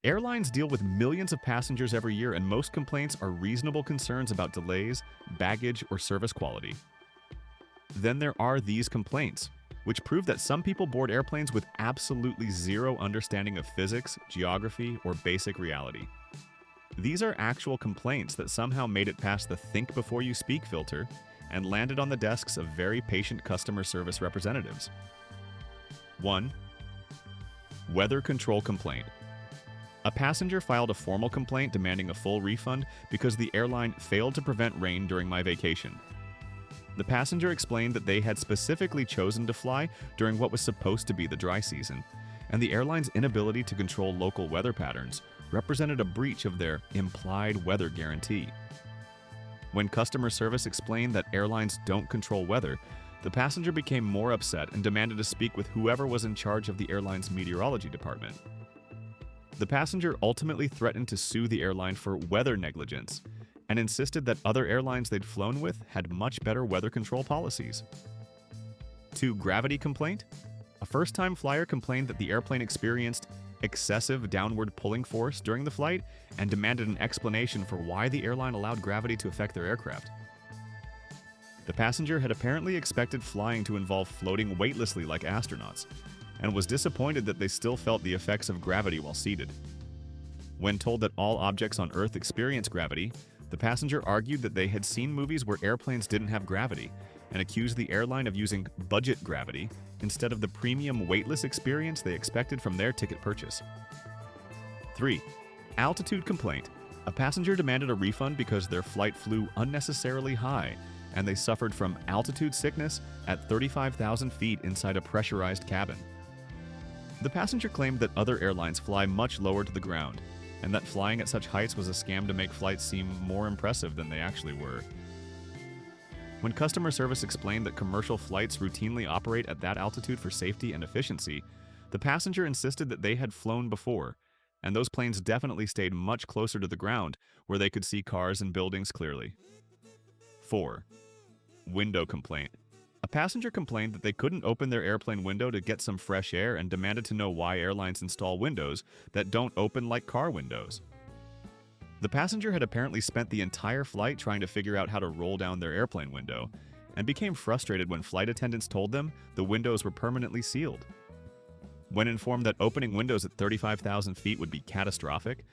Airlines deal with millions of passengers every year, and most complaints are reasonable concerns about delays, baggage, or service quality. Then there are these complaints, which prove that some people board airplanes with absolutely zero understanding of physics, geography, or basic reality. These are actual complaints that somehow made it past the think before you speak filter and landed on the desks of very patient customer service representatives. 1. Weather control complaint. A passenger filed a formal complaint demanding a full refund because the airline failed to prevent rain during my vacation. The passenger explained that they had specifically chosen to fly during what was supposed to be the dry season, and the airline's inability to control local weather patterns represented a breach of their implied weather guarantee. When customer service explained that airlines don't control weather, the passenger became more upset and demanded to speak with whoever was in charge of the airline's meteorology department. The passenger ultimately threatened to sue the airline for weather negligence and insisted that other airlines they'd flown with had much better weather control policies. 2. Gravity complaint. A first-time flyer complained that the airplane experienced excessive downward pulling force during the flight and demanded an explanation for why the airline allowed gravity to affect their aircraft. The passenger had apparently expected flying to involve floating weightlessly like astronauts, and was disappointed that they still felt the effects of gravity while seated. When told that all objects on Earth experience gravity, the passenger argued that they had seen movies where airplanes didn't have gravity, and accused the airline of using budget gravity instead of the premium weightless experience they expected from their ticket purchase. 3. Altitude complaint. A passenger demanded a refund because their flight flew unnecessarily high, and they suffered from altitude sickness at 35,000 feet inside a pressurized cabin. The passenger claimed that other airlines fly much lower to the ground, and that flying at such heights was a scam to make flights seem more impressive than they actually were. When customer service explained that commercial flights routinely operate at that altitude for safety and efficiency, the passenger insisted that they had flown before, and those planes definitely stayed much closer to the ground where they could see cars and buildings clearly. 4. Window complaint. A passenger complained that they couldn't open their airplane window to get some fresh air and demanded to know why airlines install windows that don't open like car windows. The passenger had apparently spent the entire flight trying to figure out how to roll down their airplane window, and became frustrated when flight attendants told them the windows were permanently sealed. When informed that opening windows at 35,000 feet would be catastrophic,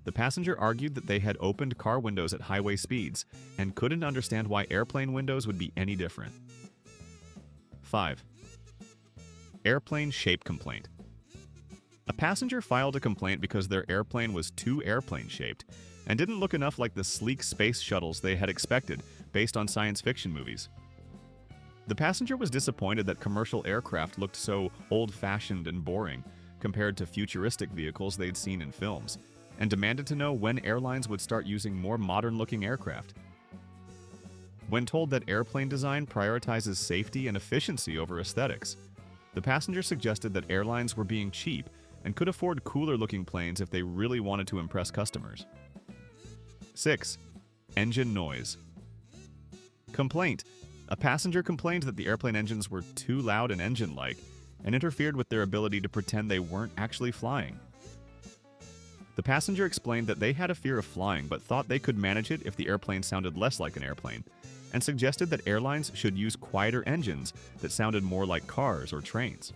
the passenger argued that they had opened car windows at highway speeds and couldn't understand why airplane windows would be any different. 5. Airplane shape complaint. A passenger filed a complaint because their airplane was too airplane-shaped and didn't look enough like the sleek space shuttles they had expected based on science fiction movies. The passenger was disappointed that commercial aircraft looked so old-fashioned and boring compared to futuristic vehicles they'd seen in films, and demanded to know when airlines would start using more modern-looking aircraft. When told that airplane design prioritizes safety and efficiency over aesthetics, the passenger suggested that airlines were being cheap and could afford cooler-looking planes if they really wanted to impress customers. 6. Engine noise. Complaint. A passenger complained that the airplane engines were too loud and engine-like and interfered with their ability to pretend they weren't actually flying. The passenger explained that they had a fear of flying but thought they could manage it if the airplane sounded less like an airplane, and suggested that airlines should use quieter engines that sounded more like cars or trains.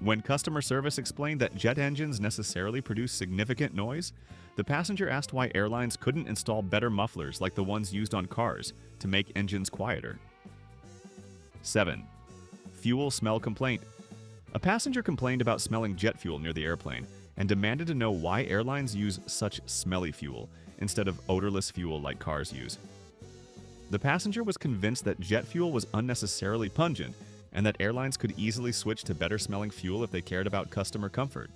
When customer service explained that jet engines necessarily produce significant noise, the passenger asked why airlines couldn't install better mufflers like the ones used on cars to make engines quieter. 7. Fuel smell complaint. A passenger complained about smelling jet fuel near the airplane and demanded to know why airlines use such smelly fuel instead of odorless fuel like cars use. The passenger was convinced that jet fuel was unnecessarily pungent and that airlines could easily switch to better-smelling fuel if they cared about customer comfort.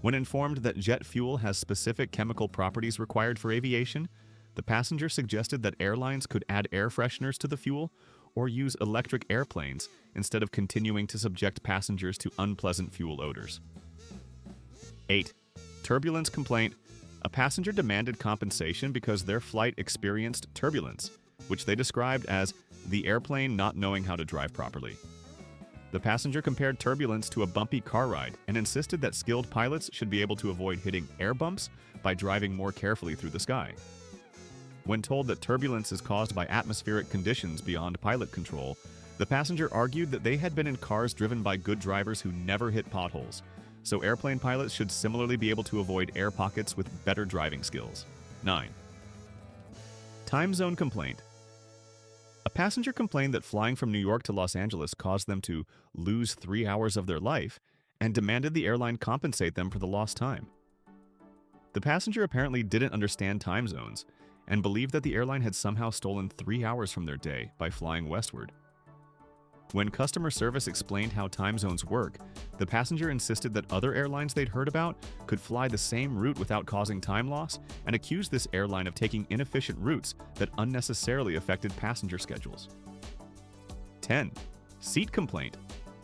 When informed that jet fuel has specific chemical properties required for aviation, the passenger suggested that airlines could add air fresheners to the fuel or use electric airplanes instead of continuing to subject passengers to unpleasant fuel odors. 8. Turbulence complaint. A passenger demanded compensation because their flight experienced turbulence, which they described as the airplane not knowing how to drive properly. The passenger compared turbulence to a bumpy car ride and insisted that skilled pilots should be able to avoid hitting air bumps by driving more carefully through the sky. When told that turbulence is caused by atmospheric conditions beyond pilot control, the passenger argued that they had been in cars driven by good drivers who never hit potholes, so airplane pilots should similarly be able to avoid air pockets with better driving skills. 9. Time zone complaint. A passenger complained that flying from New York to Los Angeles caused them to lose 3 hours of their life and demanded the airline compensate them for the lost time. The passenger apparently didn't understand time zones and believed that the airline had somehow stolen 3 hours from their day by flying westward. When customer service explained how time zones work, the passenger insisted that other airlines they'd heard about could fly the same route without causing time loss and accused this airline of taking inefficient routes that unnecessarily affected passenger schedules. 10. Seat complaint.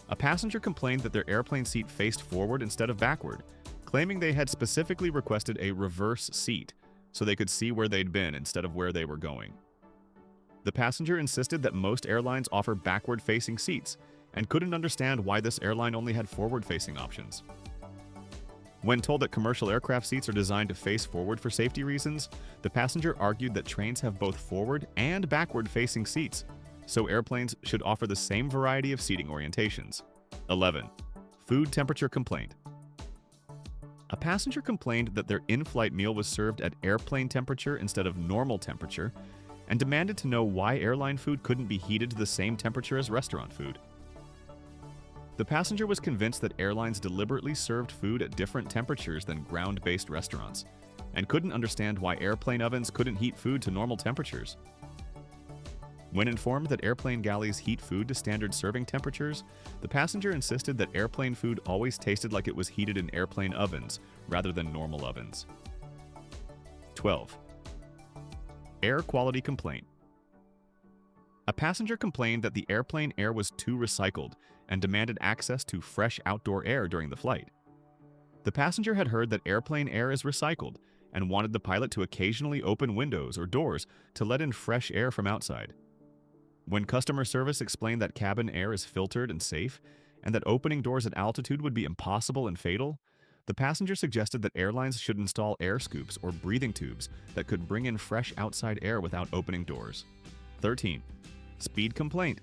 A passenger complained that their airplane seat faced forward instead of backward, claiming they had specifically requested a reverse seat so they could see where they'd been instead of where they were going. The passenger insisted that most airlines offer backward-facing seats and couldn't understand why this airline only had forward-facing options. When told that commercial aircraft seats are designed to face forward for safety reasons, the passenger argued that trains have both forward and backward-facing seats, so airplanes should offer the same variety of seating orientations. 11. Food temperature complaint. A passenger complained that their in-flight meal was served at airplane temperature instead of normal temperature, and demanded to know why airline food couldn't be heated to the same temperature as restaurant food. The passenger was convinced that airlines deliberately served food at different temperatures than ground-based restaurants, and couldn't understand why airplane ovens couldn't heat food to normal temperatures. When informed that airplane galleys heat food to standard serving temperatures, the passenger insisted that airplane food always tasted like it was heated in airplane ovens rather than normal ovens. 12. Air quality complaint. A passenger complained that the airplane air was too recycled and demanded access to fresh outdoor air during the flight. The passenger had heard that airplane air is recycled and wanted the pilot to occasionally open windows or doors to let in fresh air from outside. When customer service explained that cabin air is filtered and safe, and that opening doors at altitude would be impossible and fatal, the passenger suggested that airlines should install air scoops or breathing tubes that could bring in fresh outside air without opening doors. 13. Speed complaint.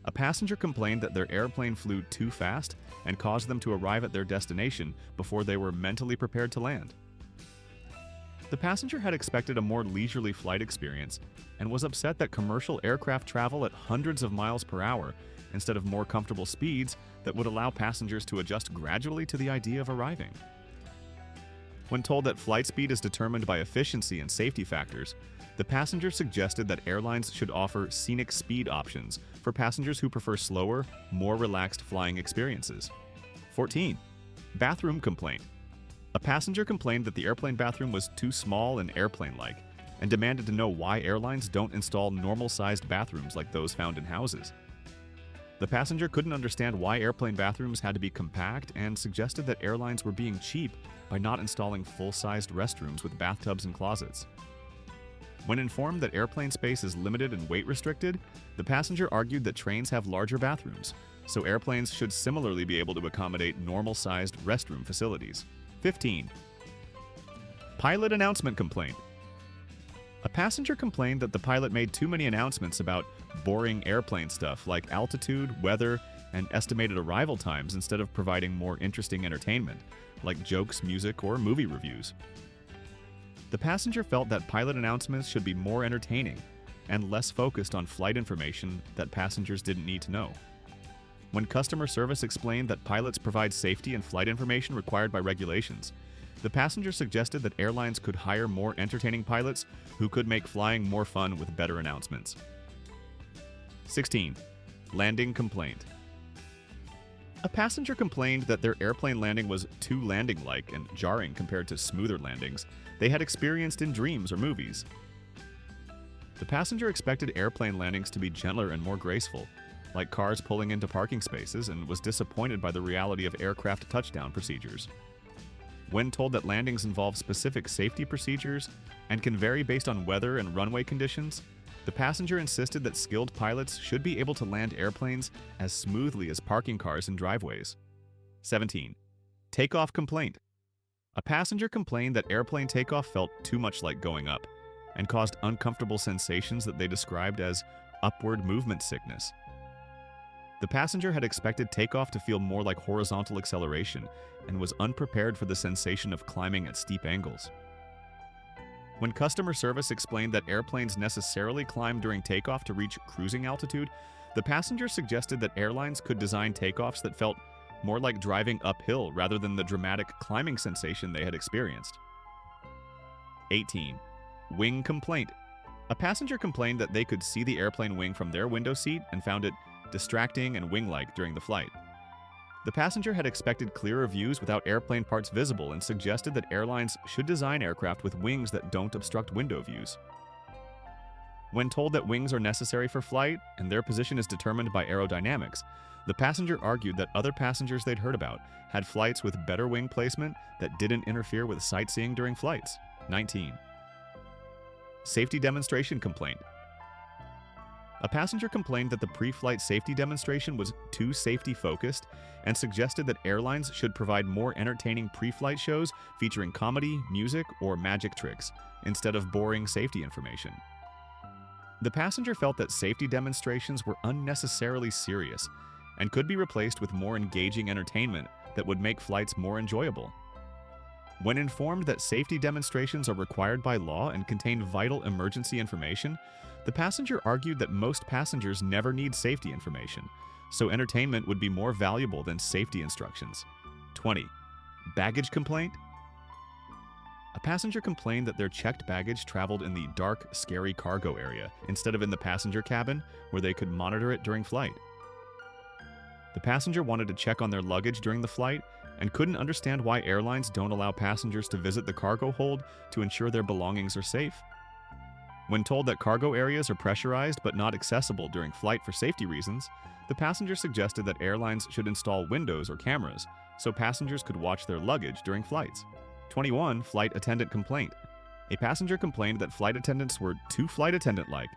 A passenger complained that their airplane flew too fast and caused them to arrive at their destination before they were mentally prepared to land. The passenger had expected a more leisurely flight experience and was upset that commercial aircraft travel at hundreds of miles per hour instead of more comfortable speeds that would allow passengers to adjust gradually to the idea of arriving. When told that flight speed is determined by efficiency and safety factors, the passenger suggested that airlines should offer scenic speed options for passengers who prefer slower, more relaxed flying experiences. 14. Bathroom complaint. A passenger complained that the airplane bathroom was too small and airplane-like, and demanded to know why airlines don't install normal-sized bathrooms like those found in houses. The passenger couldn't understand why airplane bathrooms had to be compact and suggested that airlines were being cheap by not installing full-sized restrooms with bathtubs and closets. When informed that airplane space is limited and weight restricted, the passenger argued that trains have larger bathrooms, so airplanes should similarly be able to accommodate normal-sized restroom facilities. 15. Pilot announcement complaint. A passenger complained that the pilot made too many announcements about boring airplane stuff like altitude, weather, and estimated arrival times instead of providing more interesting entertainment, like jokes, music, or movie reviews. The passenger felt that pilot announcements should be more entertaining and less focused on flight information that passengers didn't need to know. When customer service explained that pilots provide safety and flight information required by regulations, the passenger suggested that airlines could hire more entertaining pilots who could make flying more fun with better announcements. 16. Landing complaint. A passenger complained that their airplane landing was too landing-like and jarring compared to smoother landings they had experienced in dreams or movies. The passenger expected airplane landings to be gentler and more graceful, like cars pulling into parking spaces, and was disappointed by the reality of aircraft touchdown procedures. When told that landings involve specific safety procedures and can vary based on weather and runway conditions, The passenger insisted that skilled pilots should be able to land airplanes as smoothly as parking cars in driveways. 17. Takeoff complaint. A passenger complained that airplane takeoff felt too much like going up and caused uncomfortable sensations that they described as upward movement sickness. The passenger had expected takeoff to feel more like horizontal acceleration and was unprepared for the sensation of climbing at steep angles. When customer service explained that airplanes necessarily climb during takeoff to reach cruising altitude, the passenger suggested that airlines could design takeoffs that felt more like driving uphill rather than the dramatic climbing sensation they had experienced. 18. Wing complaint. A passenger complained that they could see the airplane wing from their window seat and found it distracting and wing-like during the flight. The passenger had expected clearer views without airplane parts visible and suggested that airlines should design aircraft with wings that don't obstruct window views. When told that wings are necessary for flight and their position is determined by aerodynamics, the passenger argued that other passengers they'd heard about had flights with better wing placement that didn't interfere with sightseeing during flights. 19. Safety demonstration complaint. A passenger complained that the pre-flight safety demonstration was too safety-focused and suggested that airlines should provide more entertaining pre-flight shows featuring comedy, music, or magic tricks, instead of boring safety information. The passenger felt that safety demonstrations were unnecessarily serious and could be replaced with more engaging entertainment that would make flights more enjoyable. When informed that safety demonstrations are required by law and contain vital emergency information, the passenger argued that most passengers never need safety information, so entertainment would be more valuable than safety instructions. 20. Baggage complaint. A passenger complained that their checked baggage traveled in the dark, scary cargo area instead of in the passenger cabin, where they could monitor it during flight. The passenger wanted to check on their luggage during the flight and couldn't understand why airlines don't allow passengers to visit the cargo hold to ensure their belongings are safe. When told that cargo areas are pressurized but not accessible during flight for safety reasons, the passenger suggested that airlines should install windows or cameras so passengers could watch their luggage during flights. 21. Flight attendant complaint. A passenger complained that flight attendants were too flight attendant-like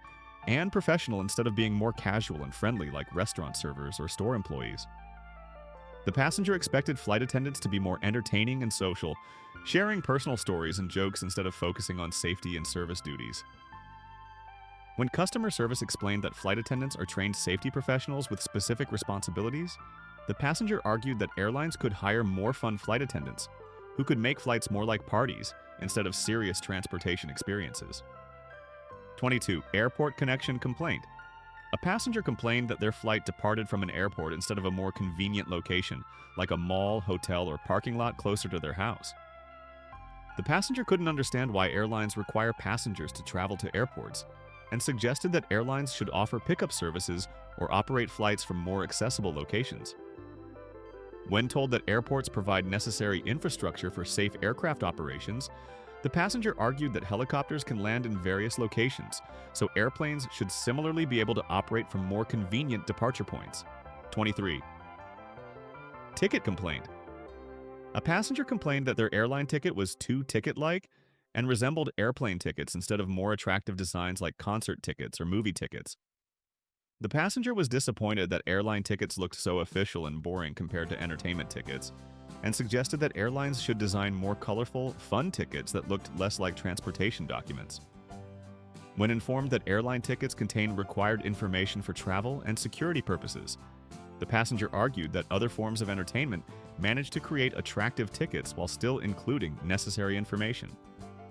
and professional instead of being more casual and friendly like restaurant servers or store employees. The passenger expected flight attendants to be more entertaining and social, sharing personal stories and jokes instead of focusing on safety and service duties. When customer service explained that flight attendants are trained safety professionals with specific responsibilities, the passenger argued that airlines could hire more fun flight attendants, who could make flights more like parties instead of serious transportation experiences. 22. Airport connection complaint. A passenger complained that their flight departed from an airport instead of a more convenient location, like a mall, hotel, or parking lot closer to their house. The passenger couldn't understand why airlines require passengers to travel to airports, and suggested that airlines should offer pickup services or operate flights from more accessible locations. When told that airports provide necessary infrastructure for safe aircraft operations, the passenger argued that helicopters can land in various locations, so airplanes should similarly be able to operate from more convenient departure points. 23. Ticket complaint. A passenger complained that their airline ticket was too ticket-like and resembled airplane tickets instead of more attractive designs like concert tickets or movie tickets. The passenger was disappointed that airline tickets looked so official and boring compared to entertainment tickets, and suggested that airlines should design more colorful, fun tickets that looked less like transportation documents. When informed that airline tickets contain required information for travel and security purposes, the passenger argued that other forms of entertainment managed to create attractive tickets while still including necessary information.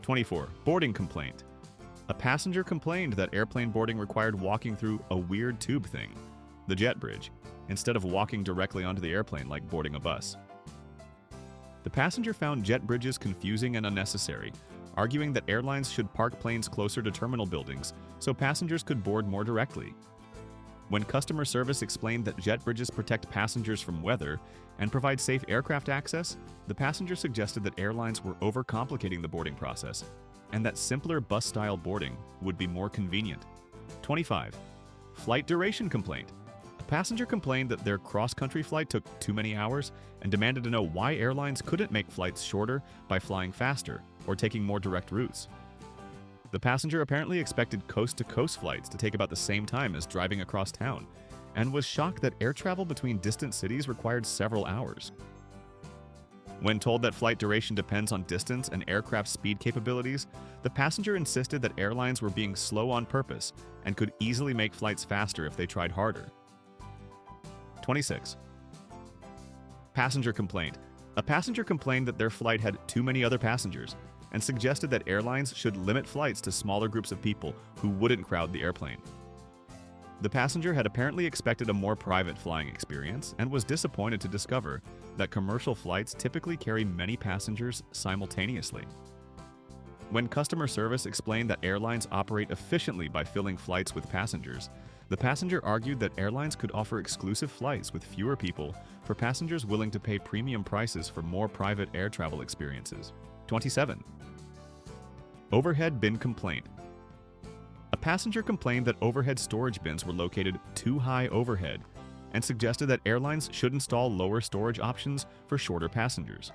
24. Boarding complaint. A passenger complained that airplane boarding required walking through a weird tube thing, the jet bridge, instead of walking directly onto the airplane like boarding a bus. The passenger found jet bridges confusing and unnecessary, arguing that airlines should park planes closer to terminal buildings so passengers could board more directly. When customer service explained that jet bridges protect passengers from weather and provide safe aircraft access, the passenger suggested that airlines were overcomplicating the boarding process and that simpler bus-style boarding would be more convenient. 25. Flight duration complaint. A passenger complained that their cross-country flight took too many hours and demanded to know why airlines couldn't make flights shorter by flying faster or taking more direct routes. The passenger apparently expected coast-to-coast flights to take about the same time as driving across town, and was shocked that air travel between distant cities required several hours. When told that flight duration depends on distance and aircraft speed capabilities, the passenger insisted that airlines were being slow on purpose and could easily make flights faster if they tried harder. 26. Passenger complaint. A passenger complained that their flight had too many other passengers and suggested that airlines should limit flights to smaller groups of people who wouldn't crowd the airplane. The passenger had apparently expected a more private flying experience and was disappointed to discover that commercial flights typically carry many passengers simultaneously. When customer service explained that airlines operate efficiently by filling flights with passengers, the passenger argued that airlines could offer exclusive flights with fewer people for passengers willing to pay premium prices for more private air travel experiences. 27. Overhead bin complaint. A passenger complained that overhead storage bins were located too high overhead and suggested that airlines should install lower storage options for shorter passengers.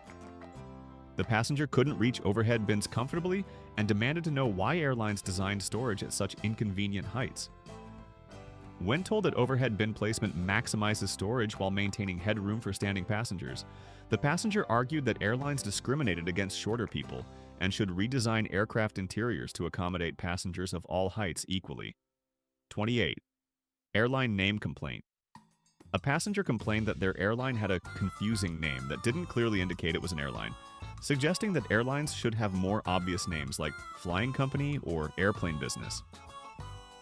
The passenger couldn't reach overhead bins comfortably and demanded to know why airlines designed storage at such inconvenient heights. When told that overhead bin placement maximizes storage while maintaining headroom for standing passengers, the passenger argued that airlines discriminated against shorter people and should redesign aircraft interiors to accommodate passengers of all heights equally. 28. Airline name complaint. A passenger complained that their airline had a confusing name that didn't clearly indicate it was an airline, suggesting that airlines should have more obvious names like Flying Company or Airplane Business.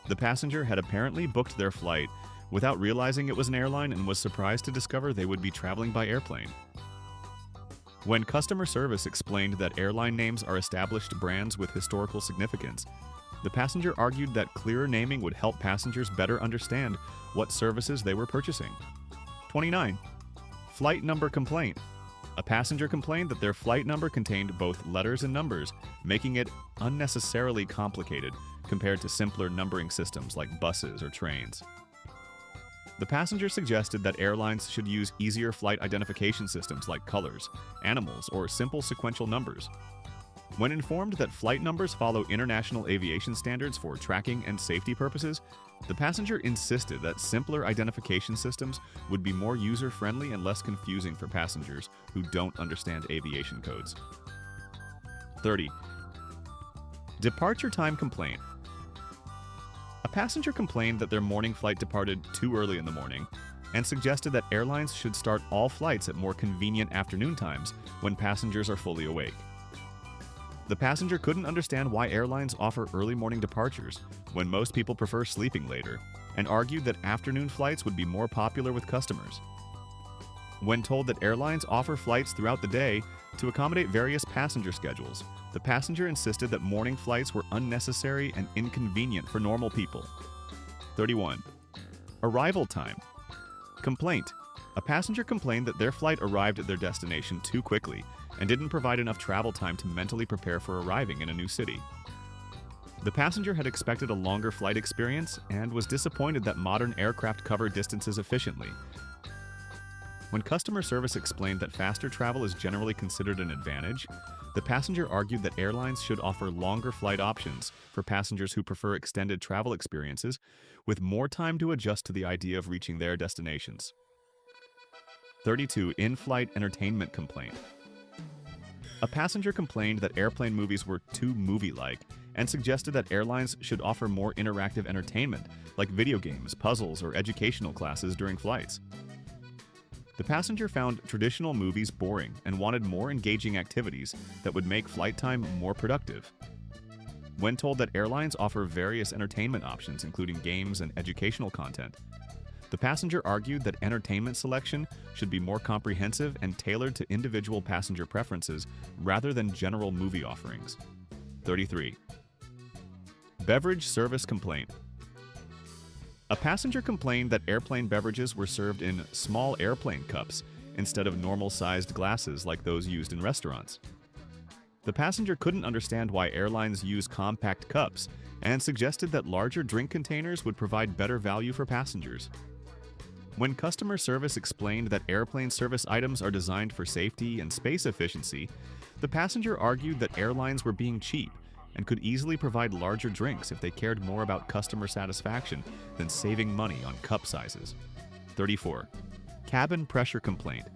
The passenger had apparently booked their flight without realizing it was an airline and was surprised to discover they would be traveling by airplane. When customer service explained that airline names are established brands with historical significance, the passenger argued that clearer naming would help passengers better understand what services they were purchasing. 29. Flight number complaint. A passenger complained that their flight number contained both letters and numbers, making it unnecessarily complicated compared to simpler numbering systems like buses or trains. The passenger suggested that airlines should use easier flight identification systems like colors, animals, or simple sequential numbers. When informed that flight numbers follow international aviation standards for tracking and safety purposes, the passenger insisted that simpler identification systems would be more user-friendly and less confusing for passengers who don't understand aviation codes. 30. Departure time complaint. A passenger complained that their morning flight departed too early in the morning and suggested that airlines should start all flights at more convenient afternoon times when passengers are fully awake. The passenger couldn't understand why airlines offer early morning departures when most people prefer sleeping later, and argued that afternoon flights would be more popular with customers. When told that airlines offer flights throughout the day to accommodate various passenger schedules, the passenger insisted that morning flights were unnecessary and inconvenient for normal people. 31. Arrival time. Complaint. A passenger complained that their flight arrived at their destination too quickly and didn't provide enough travel time to mentally prepare for arriving in a new city. The passenger had expected a longer flight experience and was disappointed that modern aircraft cover distances efficiently. When customer service explained that faster travel is generally considered an advantage, the passenger argued that airlines should offer longer flight options for passengers who prefer extended travel experiences with more time to adjust to the idea of reaching their destinations. 32. In-flight entertainment complaint. A passenger complained that airplane movies were too movie-like and suggested that airlines should offer more interactive entertainment, like video games, puzzles, or educational classes during flights. The passenger found traditional movies boring and wanted more engaging activities that would make flight time more productive. When told that airlines offer various entertainment options, including games and educational content, the passenger argued that entertainment selection should be more comprehensive and tailored to individual passenger preferences rather than general movie offerings. 33. Beverage service complaint. A passenger complained that airplane beverages were served in small airplane cups instead of normal-sized glasses like those used in restaurants. The passenger couldn't understand why airlines use compact cups and suggested that larger drink containers would provide better value for passengers. When customer service explained that airplane service items are designed for safety and space efficiency, the passenger argued that airlines were being cheap and could easily provide larger drinks if they cared more about customer satisfaction than saving money on cup sizes. 34. Cabin pressure complaint.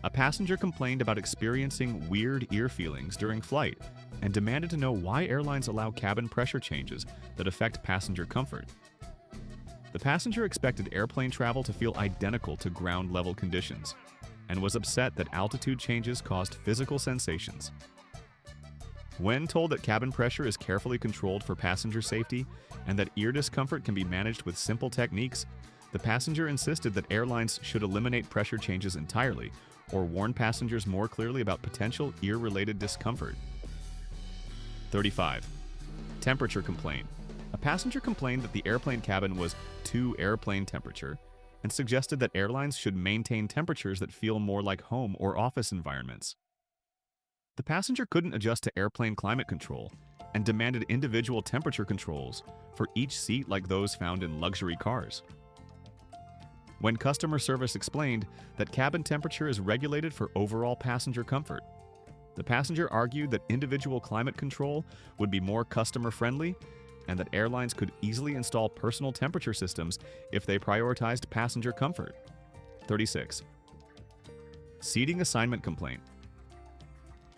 A passenger complained about experiencing weird ear feelings during flight and demanded to know why airlines allow cabin pressure changes that affect passenger comfort. The passenger expected airplane travel to feel identical to ground-level conditions and was upset that altitude changes caused physical sensations. When told that cabin pressure is carefully controlled for passenger safety and that ear discomfort can be managed with simple techniques, the passenger insisted that airlines should eliminate pressure changes entirely or warn passengers more clearly about potential ear-related discomfort. 35. Temperature complaint. A passenger complained that the airplane cabin was too airplane temperature and suggested that airlines should maintain temperatures that feel more like home or office environments. The passenger couldn't adjust to airplane climate control and demanded individual temperature controls for each seat like those found in luxury cars. When customer service explained that cabin temperature is regulated for overall passenger comfort, the passenger argued that individual climate control would be more customer-friendly and that airlines could easily install personal temperature systems if they prioritized passenger comfort. 36. Seating assignment complaint.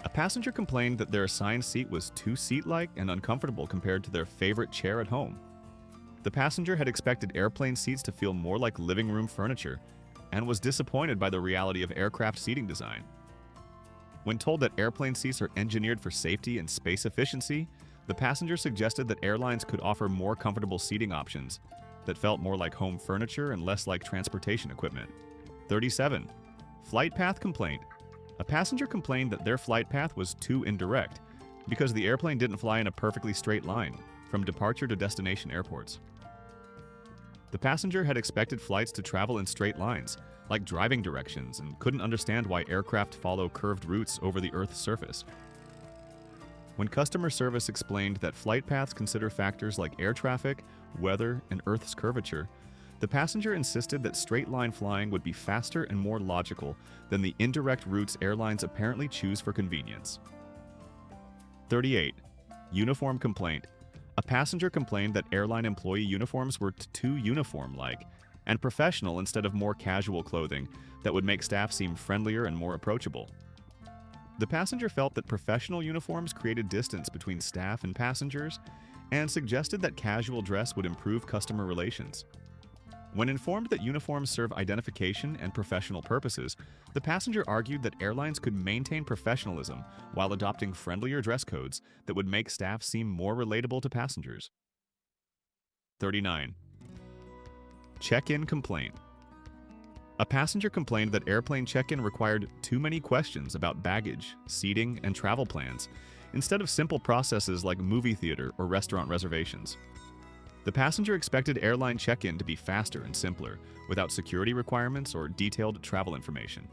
A passenger complained that their assigned seat was too seat-like and uncomfortable compared to their favorite chair at home. The passenger had expected airplane seats to feel more like living room furniture and was disappointed by the reality of aircraft seating design. When told that airplane seats are engineered for safety and space efficiency, the passenger suggested that airlines could offer more comfortable seating options that felt more like home furniture and less like transportation equipment. 37. Flight path complaint. A passenger complained that their flight path was too indirect because the airplane didn't fly in a perfectly straight line from departure to destination airports. The passenger had expected flights to travel in straight lines, like driving directions, and couldn't understand why aircraft follow curved routes over the Earth's surface. When customer service explained that flight paths consider factors like air traffic, weather, and Earth's curvature, the passenger insisted that straight-line flying would be faster and more logical than the indirect routes airlines apparently choose for convenience. 38. Uniform complaint. A passenger complained that airline employee uniforms were too uniform-like and professional instead of more casual clothing that would make staff seem friendlier and more approachable. The passenger felt that professional uniforms created distance between staff and passengers and suggested that casual dress would improve customer relations. When informed that uniforms serve identification and professional purposes, the passenger argued that airlines could maintain professionalism while adopting friendlier dress codes that would make staff seem more relatable to passengers. 39. Check-in complaint. A passenger complained that airplane check-in required too many questions about baggage, seating, and travel plans, instead of simple processes like movie theater or restaurant reservations. The passenger expected airline check-in to be faster and simpler, without security requirements or detailed travel information.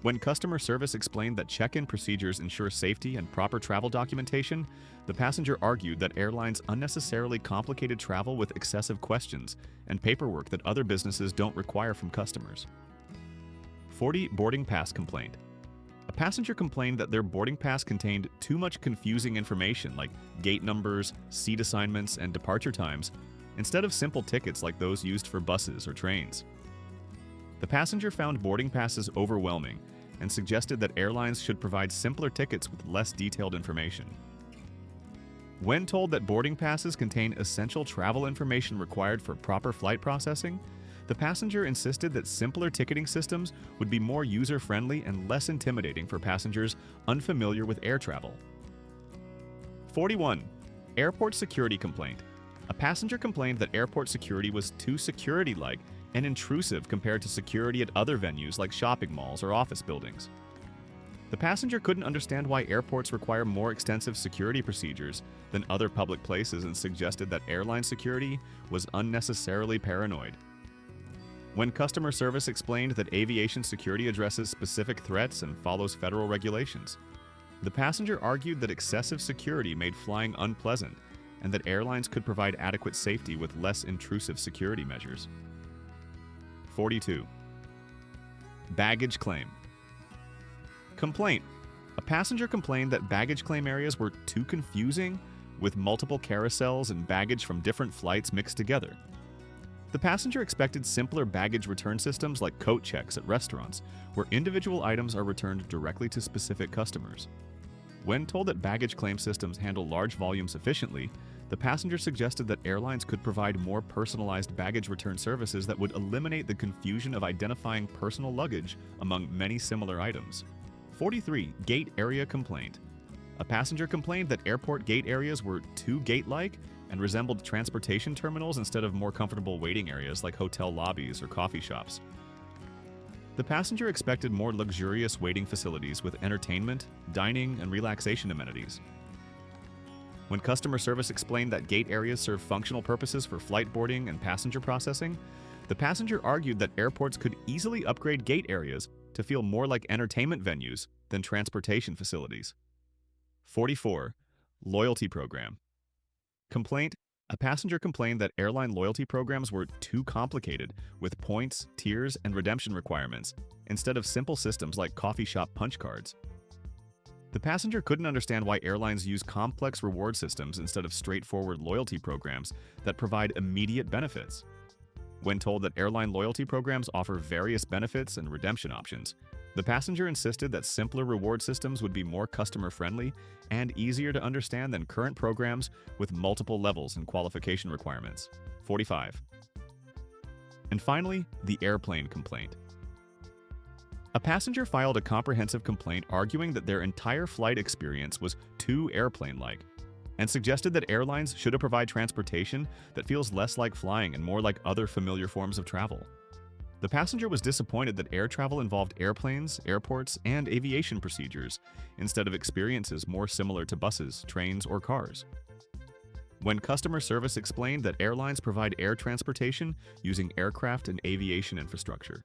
When customer service explained that check-in procedures ensure safety and proper travel documentation, the passenger argued that airlines unnecessarily complicated travel with excessive questions and paperwork that other businesses don't require from customers. 40. Boarding pass complaint. A passenger complained that their boarding pass contained too much confusing information like gate numbers, seat assignments, and departure times, instead of simple tickets like those used for buses or trains. The passenger found boarding passes overwhelming and suggested that airlines should provide simpler tickets with less detailed information. When told that boarding passes contain essential travel information required for proper flight processing, the passenger insisted that simpler ticketing systems would be more user-friendly and less intimidating for passengers unfamiliar with air travel. 41. Airport security complaint. A passenger complained that airport security was too security-like and intrusive compared to security at other venues like shopping malls or office buildings. The passenger couldn't understand why airports require more extensive security procedures than other public places and suggested that airline security was unnecessarily paranoid. When customer service explained that aviation security addresses specific threats and follows federal regulations, the passenger argued that excessive security made flying unpleasant and that airlines could provide adequate safety with less intrusive security measures. 42. Baggage claim. Complaint. A passenger complained that baggage claim areas were too confusing, with multiple carousels and baggage from different flights mixed together. The passenger expected simpler baggage return systems like coat checks at restaurants, where individual items are returned directly to specific customers. When told that baggage claim systems handle large volumes efficiently, the passenger suggested that airlines could provide more personalized baggage return services that would eliminate the confusion of identifying personal luggage among many similar items. 43. Gate area complaint. A passenger complained that airport gate areas were too gate-like and resembled transportation terminals instead of more comfortable waiting areas like hotel lobbies or coffee shops. The passenger expected more luxurious waiting facilities with entertainment, dining, and relaxation amenities. When customer service explained that gate areas serve functional purposes for flight boarding and passenger processing, the passenger argued that airports could easily upgrade gate areas to feel more like entertainment venues than transportation facilities. 44. Loyalty program. Complaint. A passenger complained that airline loyalty programs were too complicated, with points, tiers, and redemption requirements, instead of simple systems like coffee shop punch cards. The passenger couldn't understand why airlines use complex reward systems instead of straightforward loyalty programs that provide immediate benefits. When told that airline loyalty programs offer various benefits and redemption options, the passenger insisted that simpler reward systems would be more customer-friendly and easier to understand than current programs with multiple levels and qualification requirements. 45. And finally, the airplane complaint. A passenger filed a comprehensive complaint arguing that their entire flight experience was too airplane-like, and suggested that airlines should provide transportation that feels less like flying and more like other familiar forms of travel. The passenger was disappointed that air travel involved airplanes, airports, and aviation procedures, instead of experiences more similar to buses, trains, or cars. When customer service explained that airlines provide air transportation using aircraft and aviation infrastructure,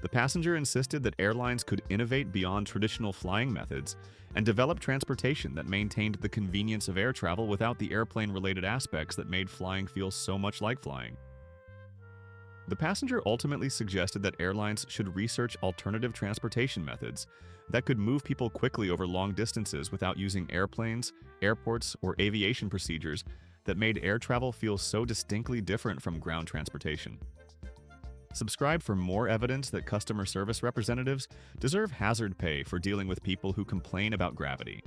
the passenger insisted that airlines could innovate beyond traditional flying methods and develop transportation that maintained the convenience of air travel without the airplane-related aspects that made flying feel so much like flying. The passenger ultimately suggested that airlines should research alternative transportation methods that could move people quickly over long distances without using airplanes, airports, or aviation procedures that made air travel feel so distinctly different from ground transportation. Subscribe for more evidence that customer service representatives deserve hazard pay for dealing with people who complain about gravity.